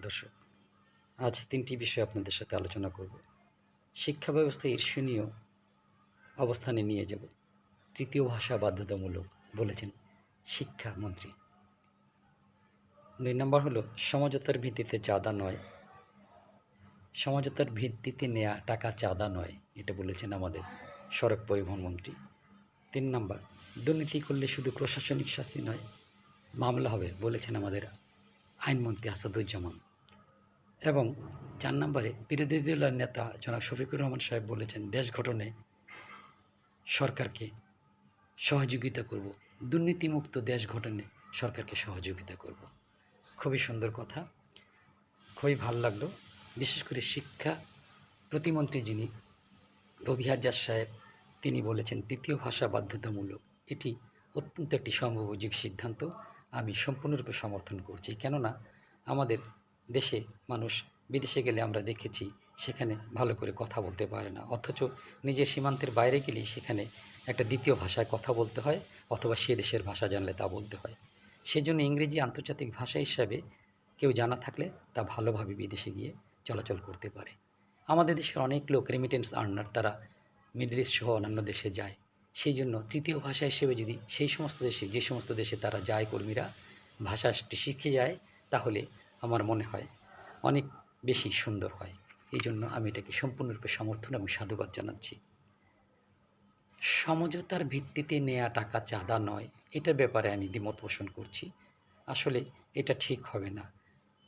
দর্শক, আজ ৩টি বিষয় আপনাদের সাথে আলোচনা করব। শিক্ষা ব্যবস্থা ঈর্ষণীয় অবস্থানে নিয়ে যাব। তৃতীয় ভাষা বাধ্যতামূলক বলেছেন শিক্ষামন্ত্রী। ২ নম্বর হলো সমঝোতার ভিত্তিতে চাঁদা নয়, সমঝোতার ভিত্তিতে নেয়া টাকা চাঁদা নয়, এটা বলেছেন আমাদের সড়ক পরিবহন মন্ত্রী। ৩ নম্বর, দুর্নীতি করলে শুধু প্রশাসনিক শাস্তি নয়, মামলা হবে বলেছেন আমাদের আইনমন্ত্রী আসাদুজ্জামান। এবং ৪ নম্বরে বিরোধী দলের নেতা জনাব শফিকুর রহমান সাহেব বলেছেন দেশ গঠনে সরকারকে সহযোগিতা করব, দুর্নীতিমুক্ত দেশ গঠনে সরকারকে সহযোগিতা করব। খুবই সুন্দর কথা, খুবই ভালো লাগলো। বিশেষ করে শিক্ষা প্রতিমন্ত্রী যিনি রবি হাজার সাহেব, তিনি বলেছেন তৃতীয় ভাষা বাধ্যতামূলক। এটি অত্যন্ত একটি সময়োপযোগী সিদ্ধান্ত, আমি সম্পূর্ণরূপে সমর্থন করছি। কেননা আমাদের দেশে মানুষ বিদেশে গেলে আমরা দেখেছি সেখানে ভালো করে কথা বলতে পারে না, অথচ নিজের সীমান্তের বাইরে গেলেই সেখানে একটা দ্বিতীয় ভাষায় কথা বলতে হয়, অথবা সে দেশের ভাষা জানলে তা বলতে হয়। সেজন্য ইংরেজি আন্তর্জাতিক ভাষা হিসাবে কেউ জানা থাকলে তা ভালোভাবে বিদেশে গিয়ে চলাচল করতে পারে। আমাদের দেশের অনেক লোক রেমিটেন্স আর্নার, তারা মিডল ইস্ট সহ অন্যান্য দেশে যায়। সেই জন্য তৃতীয় ভাষা হিসেবে যদি সেই সমস্ত দেশে, যে সমস্ত দেশে তারা যায় কর্মীরা, ভাষাটি শিখে যায়, তাহলে আমার মনে হয় অনেক বেশি সুন্দর হয়। এই জন্য আমি এটাকে সম্পূর্ণরূপে সমর্থন এবং সাধুবাদ জানাচ্ছি। সমঝোতার ভিত্তিতে নেয়া টাকা চাঁদা নয়, এটার ব্যাপারে আমি দ্বিমত পোষণ করছি। আসলে এটা ঠিক হবে না,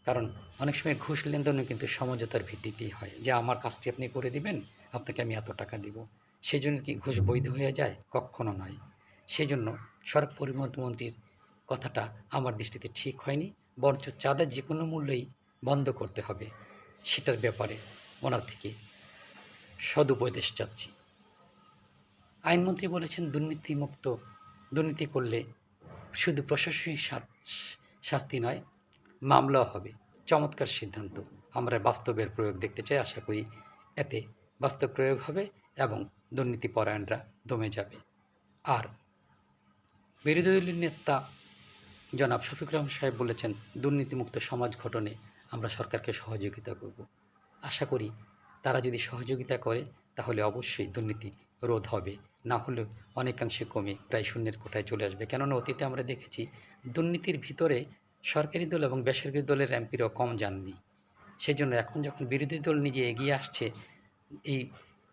কারণ অনেক সময় ঘুষ লেনদেনও কিন্তু সমঝোতার ভিত্তিতেই হয়, যে আমার কাজটি আপনি করে দিবেন, আপনাকে আমি এত টাকা দিব। সেই জন্য কি ঘুষ বৈধ হয়ে যায়? কখনো নয়। সেজন্য সড়ক পরিবহন মন্ত্রীর কথাটা আমার দৃষ্টিতে ঠিক হয়নি, বরঞ্চ চাঁদা যে কোনো মূল্যেই বন্ধ করতে হবে, সেটার ব্যাপারে ওনার থেকে সদুপদেশ চাচ্ছি। আইনমন্ত্রী বলেছেন দুর্নীতি করলে শুধু প্রশাসনিক শাস্তি নয়, মামলাও হবে। চমৎকার সিদ্ধান্ত, আমরা বাস্তবের প্রয়োগ দেখতে চাই। আশা করি এতে বাস্তব প্রয়োগ হবে এবং দুর্নীতিপরায়ণরা দমে যাবে। আর বিরোধী দলের নেতা জনাব শফিকুর রহমান সাহেব বলেছেন দুর্নীতিমুক্ত সমাজ গঠনে আমরা সরকারকে সহযোগিতা করব। আশা করি তারা যদি সহযোগিতা করে তাহলে অবশ্যই দুর্নীতি রোধ হবে, না হলে অনেকাংশে কমে প্রায় শূন্যের কোঠায় চলে আসবে। কেননা অতীতে আমরা দেখেছি দুর্নীতির ভিতরে সরকারি দল এবং বেসরকারি দলের এমপিরাও কম যাননি। সেজন্য এখন যখন বিরোধী দল নিজে এগিয়ে আসছে এই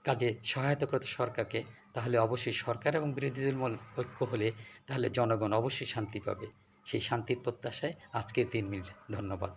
কাজে সহায়তা করতে সরকারকে, তাহলে অবশ্যই সরকার এবং বিরোধী দল ঐক্য হলে তাহলে জনগণ অবশ্যই শান্তি পাবে। সেই শান্তির প্রত্যাশায় আজকের 3 মিনিট। ধন্যবাদ।